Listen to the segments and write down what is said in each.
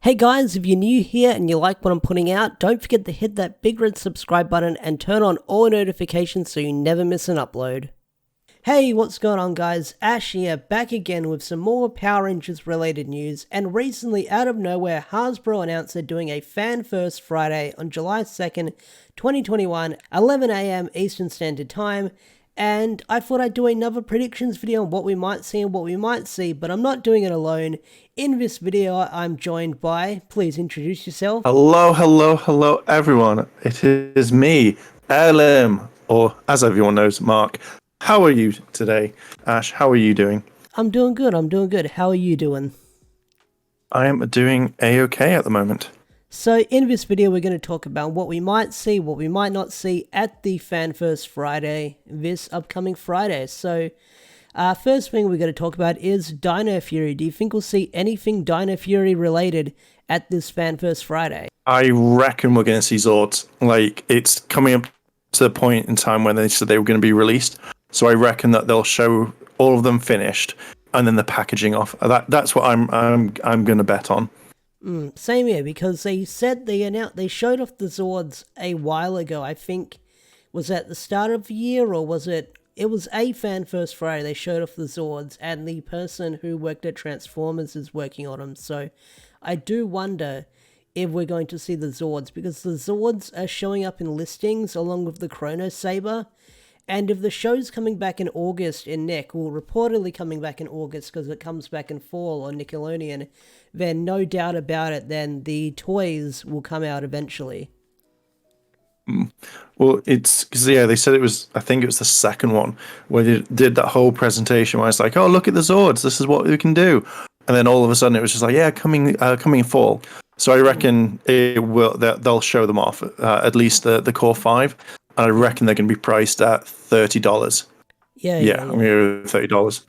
Hey guys, if you're new here and you like what I'm putting out, don't forget to hit that big red subscribe button and turn on all notifications so you never miss an upload. Hey, what's going on guys? Ash here, back again with some more Power Rangers related news, and recently out of nowhere Hasbro announced they're doing a Fan First Friday on July 2nd, 2021, 11 AM Eastern Standard Time. And I thought I'd do another predictions video on what we might see and what we might see, but I'm not doing it alone. In this video, I'm joined by, please introduce yourself. Hello, everyone. It is me, Airlim, or as everyone knows, Mark. How are you today? Ash, how are you doing? I'm doing good. How are you doing? I am doing A-okay at the moment. So in this video, we're going to talk about what we might see, what we might not see at the Fan First Friday, this upcoming Friday. So first thing we're going to talk about is Dino Fury. Do you think we'll see anything Dino Fury related at this Fan First Friday? I reckon we're going to see Zords. Like, it's coming up to the point in time when they said they were going to be released. So I reckon that they'll show all of them finished and then the packaging off. That's what I'm going to bet on. Same here, because they said they showed off the Zords a while ago. I think, was at the start of the year, or was it? It was a Fan First Friday. They showed off the Zords, and the person who worked at Transformers is working on them. So I do wonder if we're going to see the Zords, because the Zords are showing up in listings along with the Chrono Saber. And if the show's coming back in August in Nick, well, reportedly coming back in August because it comes back in fall on Nickelodeon, then no doubt about it, then the toys will come out eventually. Well, it's because, yeah, they said I think it was the second one where they did that whole presentation where it's like, oh, look at the Zords, this is what we can do. And then all of a sudden it was just like, yeah, coming fall. So I reckon they'll show them off, at least the core 5. And I reckon they're going to be priced at $30. Yeah. I'm going to go $30.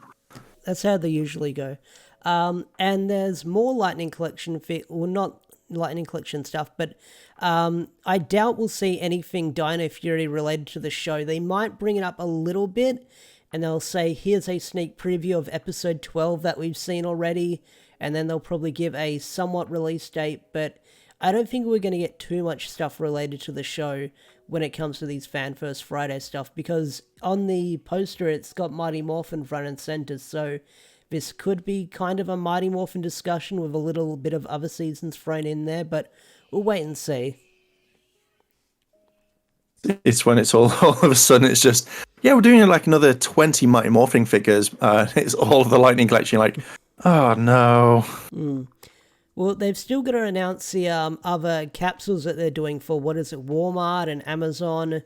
That's how they usually go. And there's more Lightning Collection, well, not Lightning Collection stuff, but I doubt we'll see anything Dino Fury related to the show. They might bring it up a little bit, and they'll say, here's a sneak preview of episode 12 that we've seen already, and then they'll probably give a somewhat release date, but I don't think we're going to get too much stuff related to the show when it comes to these Fan First Friday stuff, because on the poster it's got Mighty Morphin front and center, so this could be kind of a Mighty Morphin discussion with a little bit of other seasons thrown in there, but we'll wait and see. It's when it's all of a sudden it's just, yeah, we're doing like another 20 Mighty Morphin figures. It's all of the Lightning Collection, like, oh no. Well, they've still got to announce the other capsules that they're doing for, Walmart and Amazon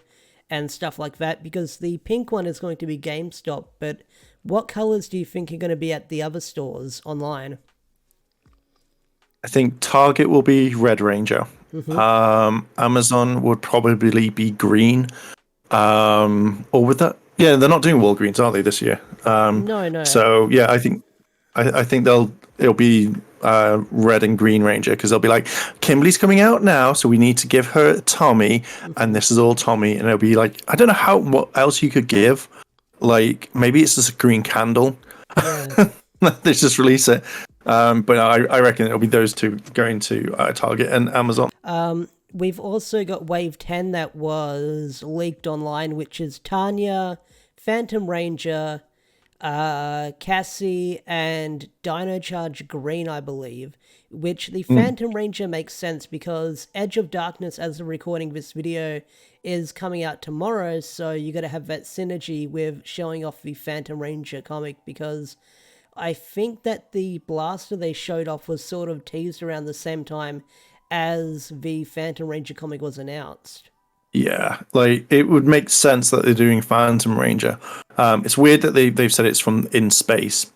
and stuff like that, because the pink one is going to be GameStop, but what colors do you think are going to be at the other stores online? I think Target will be Red Ranger. Amazon would probably be green. Or with that, yeah, they're not doing Walgreens, are they, this year? No. So yeah, I think it'll be Red and Green Ranger, because they'll be like, Kimberly's coming out now, so we need to give her Tommy, and this is all Tommy, and it'll be like, I don't know what else you could give. Like, maybe it's just a green candle. Yeah. They just release it. But I reckon it'll be those two going to Target and Amazon. We've also got Wave 10 that was leaked online, which is Tanya, Phantom Ranger, Cassie, and Dino Charge Green, I believe, which the Phantom Ranger makes sense because Edge of Darkness, as we're recording this video, is coming out tomorrow, so you got to have that synergy with showing off the Phantom Ranger comic, because I think that the blaster they showed off was sort of teased around the same time as the Phantom Ranger comic was announced. Yeah, like, it would make sense that they're doing Phantom Ranger. It's weird that they've said it's from in space.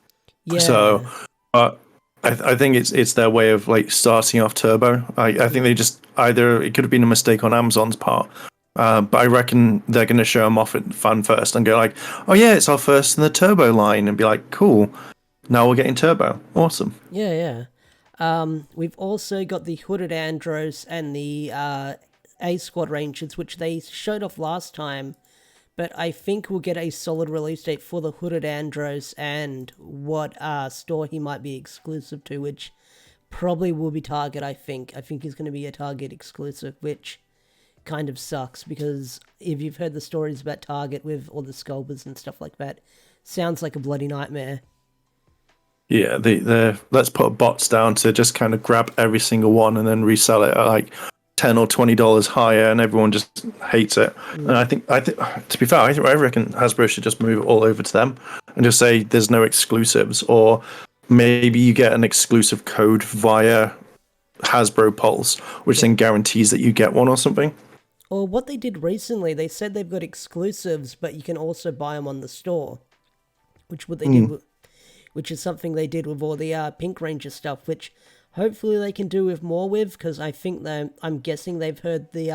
Yeah. So I think it's their way of like starting off Turbo. I think they just, either it could have been a mistake on Amazon's part, but I reckon they're going to show them off at Fan First and go like, oh yeah, it's our first in the Turbo line, and be like, cool, now we're getting Turbo. Awesome. Yeah. We've also got the Hooded Andros and the A-Squad Rangers, which they showed off last time, but I think we'll get a solid release date for the Hooded Andros and what store he might be exclusive to, which probably will be Target. I think he's going to be a Target exclusive, which kind of sucks because if you've heard the stories about Target with all the Sculpers and stuff like that, sounds like a bloody nightmare. Yeah, let's put bots down to just kind of grab every single one and then resell it at like $10 or $20 higher, and everyone just hates it. And I think to be fair, I reckon Hasbro should just move it all over to them and just say there's no exclusives, or maybe you get an exclusive code via Hasbro Pulse, which then guarantees that you get one or something. Or what they did recently, they said they've got exclusives, but you can also buy them on the store, which what they did with, which is something they did with all the Pink Ranger stuff, which hopefully they can do with more with, because I think I'm guessing they've heard the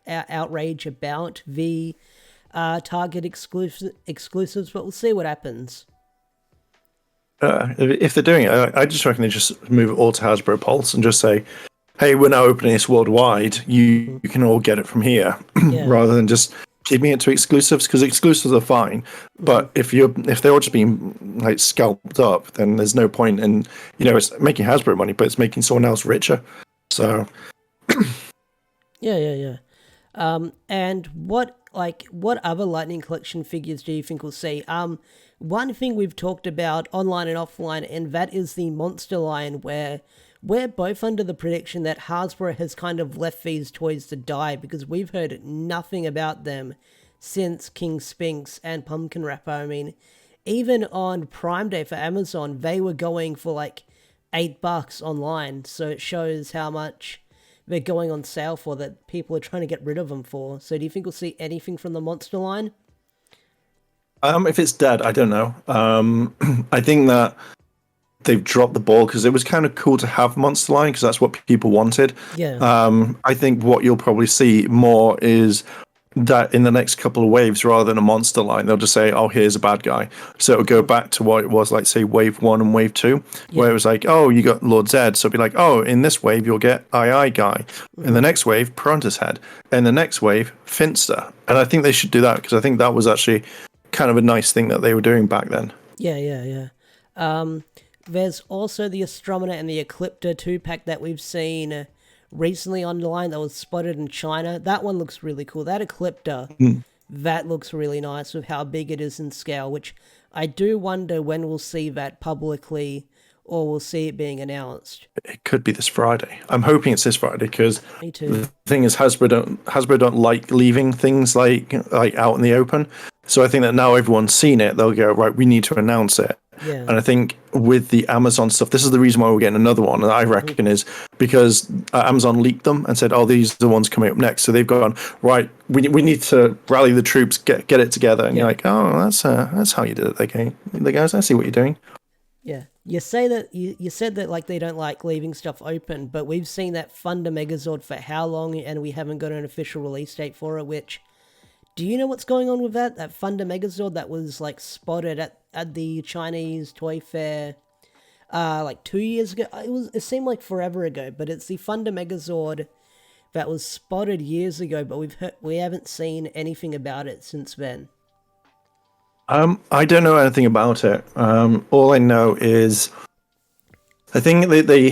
outrage about the Target exclusives, but we'll see what happens. If they're doing it, I just reckon they just move it all to Hasbro Pulse and just say, hey, we're now opening this worldwide. You can all get it from here, rather than just keeping it to exclusives, because exclusives are fine. But if they're all just being like scalped up, then there's no point in, it's making Hasbro money, but it's making someone else richer. So yeah. And what other Lightning Collection figures do you think we'll see? One thing we've talked about online and offline, and that is the Monster line, where we're both under the prediction that Hasbro has kind of left these toys to die, because we've heard nothing about them since King Sphinx and Pumpkin Wrapper. I mean, even on Prime Day for Amazon, they were going for like $8 online, so it shows how much they're going on sale for, that people are trying to get rid of them for. So do you think we'll see anything from the Monster line? If it's dead, I don't know. I think that they've dropped the ball, because it was kind of cool to have Monster line, because that's what people wanted. Yeah. I think what you'll probably see more is that in the next couple of waves, rather than a Monster line, they'll just say, oh, here's a bad guy. So it'll go back to what it was like, say, wave 1 and wave 2, where it was like, oh, you got Lord Zed. So it'll be like, oh, in this wave, you'll get II guy. In the next wave, Piranha's Head. In the next wave, Finster. And I think they should do that, because I think that was actually kind of a nice thing that they were doing back then. Yeah. There's also the Astrometer and the Ecliptor 2-pack that we've seen recently online that was spotted in China. That one looks really cool. That Ecliptor, that looks really nice with how big it is in scale, which I do wonder when we'll see that publicly, or we'll see it being announced. It could be this Friday. I'm hoping it's this Friday, because Me too. the thing is, Hasbro don't like leaving things like out in the open. So I think that now everyone's seen it, they'll go, right, we need to announce it. Yeah. And I think with the Amazon stuff, this is the reason why we're getting another one, and I reckon is because Amazon leaked them and said, oh, these are the ones coming up next. So they've gone, right, we need to rally the troops, get it together. And you're like, oh, that's how you did it, okay? The guys, I see what you're doing. Yeah. You say that you said that like they don't like leaving stuff open, but we've seen that Thunder Megazord for how long, and we haven't got an official release date for it, which, do you know what's going on with that? That Thunder Megazord that was like spotted at the Chinese Toy Fair like 2 years ago. It seemed like forever ago, but it's the Thunder Megazord that was spotted years ago, but we haven't seen anything about it since then. I don't know anything about it. All I know is, I think I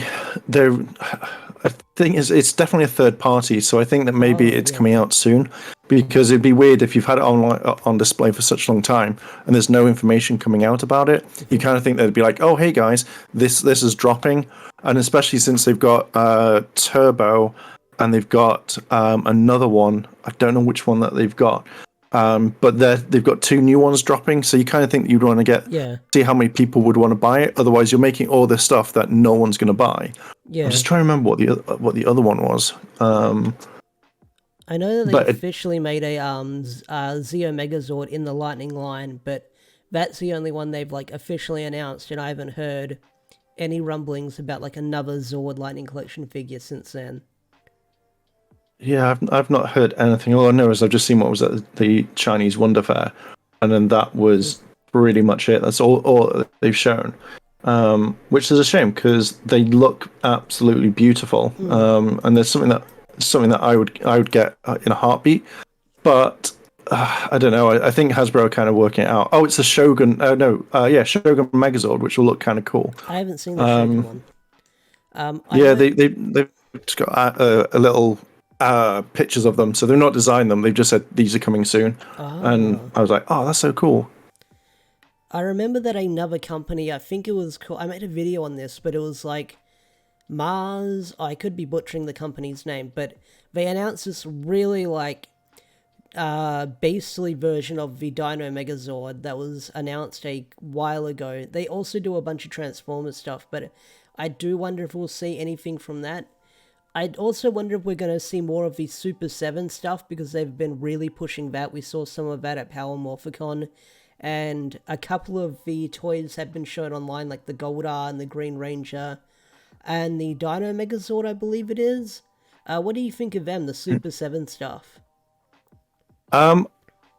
think it's definitely a third party. So I think that maybe it's coming out soon, because it'd be weird if you've had it on display for such a long time and there's no information coming out about it. You kind of think they'd be like, oh, hey guys, this is dropping, and especially since they've got Turbo, and they've got another one. I don't know which one that they've got. But they've got 2 new ones dropping, so you kind of think you'd want to see how many people would want to buy it. Otherwise, you're making all this stuff that no one's going to buy. Yeah. I'm just trying to remember what the other one was. I know that they officially made a Zeo Megazord in the Lightning line, but that's the only one they've like officially announced, and I haven't heard any rumblings about like another Zord Lightning Collection figure since then. Yeah, I've not heard anything. All I know is I've just seen what was at the Chinese Wonder Fair, and then that was pretty much it. That's all they've shown, which is a shame, because they look absolutely beautiful. And there's something that I would get in a heartbeat, but I don't know. I think Hasbro are kind of working it out. Oh, it's a Shogun. Shogun Megazord, which will look kind of cool. I haven't seen the Shogun one. I Yeah, know. they've just got a little pictures of them, so they've not designed them. They've just said these are coming soon, and Ah, I was like, oh, that's so cool. I remember that another company. I think it was called. I made a video on this, but it was like Mars. I could be butchering the company's name, but they announced this really like beastly version of the Dino Megazord that was announced a while ago. They also do a bunch of Transformers stuff, but I do wonder if we'll see anything from that. I'd also wonder if we're going to see more of the Super 7 stuff because they've been really pushing that. We saw some of that at Power Morphicon, and a couple of the toys have been shown online, like the Goldar and the Green Ranger, and the Dino Megazord, I believe it is. What do you think of them, the Super 7 stuff? Um,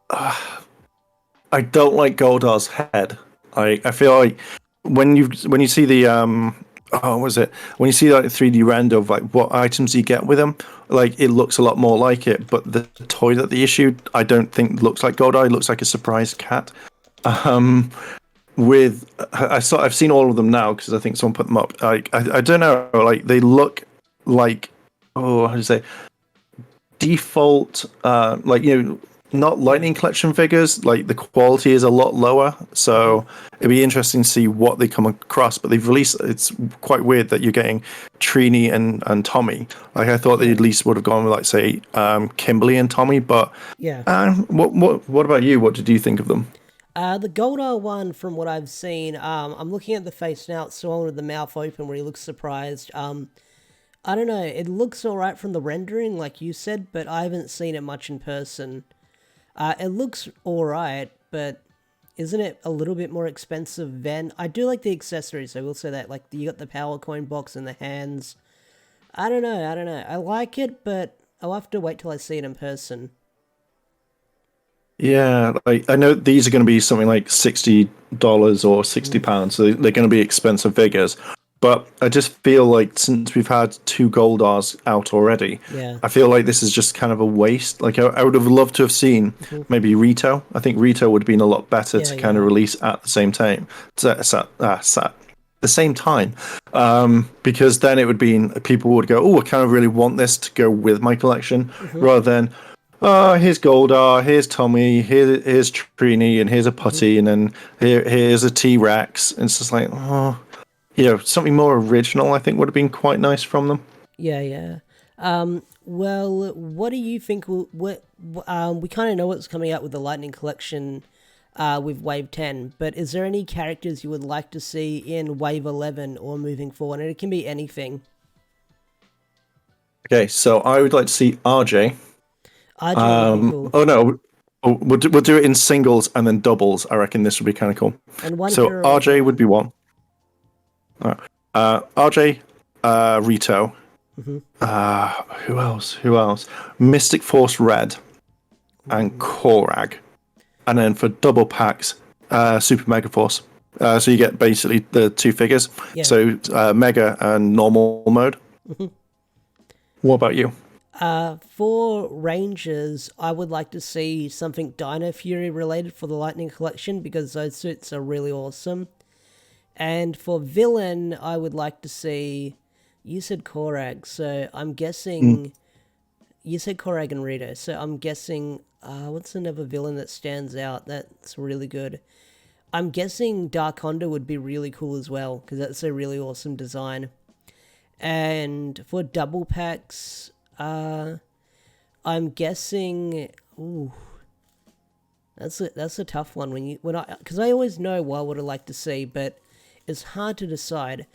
I don't like Goldar's head. I feel like when you see the oh, what was it, when you see like 3D render of like what items you get with them, like it looks a lot more like it. But the toy that they issued, I don't think looks like Goldar. It looks like a surprise cat. Um, with I've seen all of them now because I think someone put them up. I don't know, like they look like, oh, how do you say, default, like, not Yeah. lightning collection figures. Like the quality is a lot lower, Hmm. so it'd be interesting to see what they come across. But they've released, it's quite weird that you're getting Trini and Tommy. Like I thought they Yeah. at least would have gone with, like, say, Kimberly and Tommy. But Yeah. what about you? What did you think of them? The Goldar one, from what I've seen, I'm looking at the face now. It's the one with the mouth open where he looks surprised. I don't know. It looks alright from the rendering, like you said, but I haven't seen it much in person. It looks alright, but isn't it a little bit more expensive than? I do like the accessories. I will say that. Like you got the power coin box and the hands. I don't know. I don't know. I like it, but I'll have to wait till I see it in person. Yeah, like I know these are going to be something like $60 or £60, so they're going to be expensive figures. But I just feel like since we've had two Goldars out already, Yeah. I feel like this is just kind of a waste. Like I would have loved to have seen maybe Rito. I think Rito would have been a lot better Yeah. to kind of Yeah. release at the same time. The same time, because then it would be, people would go, oh, I kind of really want this to go with my collection, Hmm. rather than, oh, here's Goldar, here's Tommy, here's Trini, and here's a Hmm. Putty, and then here's a T Rex. And it's just like, oh, something more original. I think would have been quite nice from them. Yeah. Yeah. Well, what do you think? We kind of know what's coming out with the Lightning Collection, with Wave 10, but is there any characters you would like to see in Wave 11 or moving forward? And it can be anything. Okay, so I would like to see RJ. RJ would be cool, Oh no, we'll do it in singles and then doubles. I reckon this would be kind of cool. and one So hero RJ would event. be one. RJ, Rito. Hmm. Who else? Who else? Mystic Force Red and Korag. And then for double packs, Super Mega Force. So you get basically the two figures. Yeah. So Mega and normal mode. Hmm. What about you? For Rangers, I would like to see something Dino Fury related for the Lightning Collection because those suits are really awesome. And for villain, I would like to see. You said Korag, so I'm Mm. guessing. You said Korag and Rito, so I'm guessing. What's another villain that stands out that's really good? I'm guessing Dark Honda would be really cool as well because that's a really awesome design. And for double packs, I'm guessing. Ooh, that's a tough one when I because I always know what I would have liked to see, but it's hard to decide.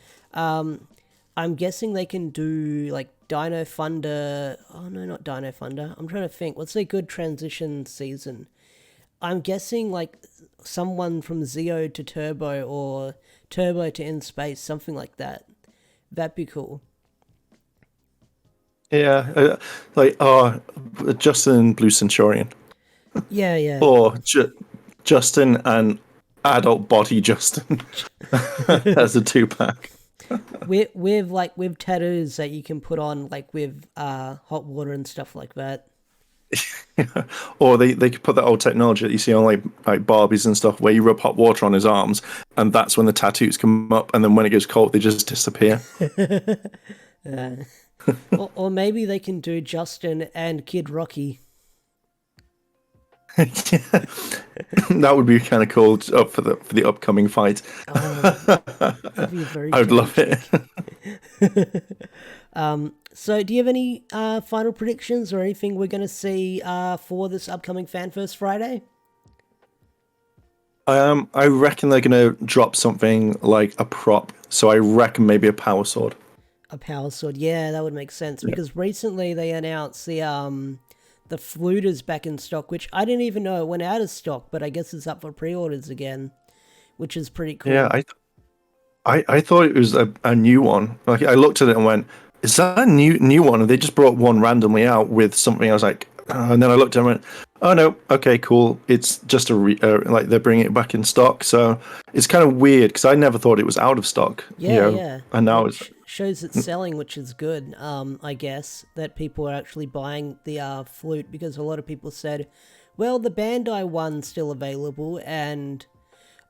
I'm guessing they can do like Dino Thunder. Oh no, not Dino Thunder. I'm trying to think. What's a good transition season? I'm guessing like someone from Zeo to Turbo or Turbo to In Space, something like that. That'd be cool. Yeah, like, Justin Blue Centurion, Yeah, yeah. or Justin and adult body Justin as a two pack. With tattoos that you can put on like with hot water and stuff like that. Or they could put that old technology that you see on like Barbies and stuff, where you rub hot water on his arms, and that's when the tattoos come up, and then when it goes cold, they just disappear. Or maybe they can do Justin and Kid Rocky. That would be kind of cool up for the upcoming fight. That'd be very I would love it. So, do you have any final predictions or anything we're going to see for this upcoming FanFest Friday? I reckon they're gonna drop something like a prop. So I reckon maybe a power sword. A power sword, yeah, that would make sense because recently they announced the flute is back in stock, which I didn't even know it went out of stock, but I guess it's up for pre-orders again, which is pretty cool. Yeah, I thought it was a new one. Like I looked at it and went, "Is that a new one?" And they just brought one randomly out with something. I was like, and then I looked at it and went, "Oh no, okay, cool. It's just like they're bringing it back in stock." So it's kind of weird because I never thought it was out of stock. Yeah, yeah. And now Which shows it's selling, which is good. I guess that people are actually buying the flute because a lot of people said, "Well, the Bandai one's still available." And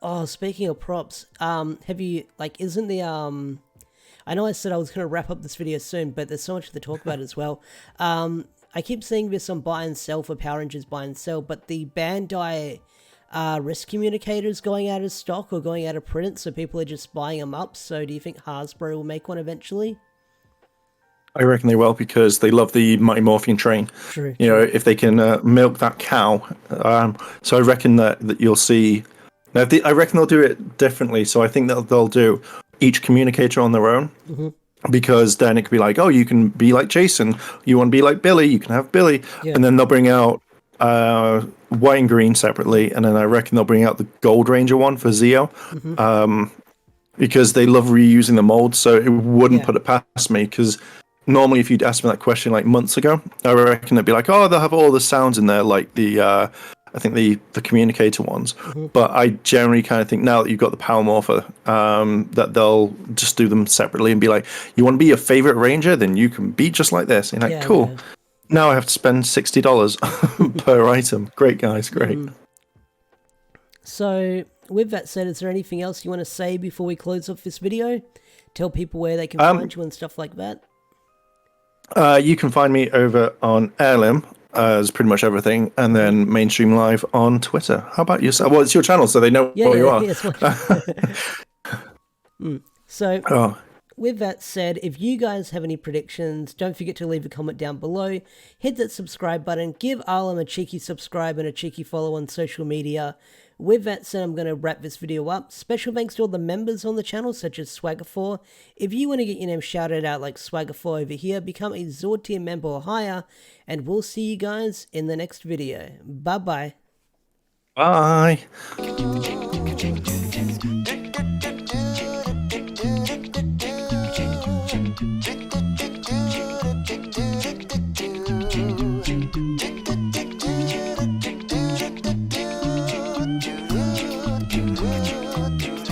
oh, speaking of props, have you isn't the I know I said I was going to wrap up this video soon, but there's so much to talk about as well. I keep seeing this on buy and sell for Power Rangers buy and sell, but the Bandai risk communicators going out of stock or going out of print, so people are just buying them up. So do you think Hasbro will make one eventually? I reckon they will because they love the Mighty Morphin train. True. You know, if they can milk that cow. So I reckon that you'll see. Now, I reckon they'll do it differently. So I think that they'll do each communicator on their own. Mm-hmm. Because then it could be like, oh, you can be like Jason. You want to be like Billy, you can have Billy. Yeah. And then they'll bring out white and green separately. And then I reckon they'll bring out the Gold Ranger one for Zeo. Mm-hmm. Because they love reusing the molds. So it wouldn't put it past me. Because normally if you'd asked me that question like months ago, I reckon they'd be like, oh, they'll have all the sounds in there, like I think the communicator ones. Mm-hmm. But I generally kind of think now that you've got the Power Morpher, that they'll just do them separately and be like, you want to be your favorite ranger? Then you can be just like this. And you're like, cool. Yeah. Now I have to spend $60 per item. Great, guys. Great. So with that said, is there anything else you want to say before we close off this video? Tell people where they can find you and stuff like that. You can find me over on Airlim as pretty much everything, and then Mainstream Live on Twitter. How about yourself? Well, it's your channel, so they know where you are. So, with that said, if you guys have any predictions, don't forget to leave a comment down below. Hit that subscribe button. Give Airlim a cheeky subscribe and a cheeky follow on social media. With that said, I'm going to wrap this video up. Special thanks to all the members on the channel, such as Swagger4. If you want to get your name shouted out like Swagger4 over here, become a Zord tier member or higher, and we'll see you guys in the next video. Bye-bye. Bye.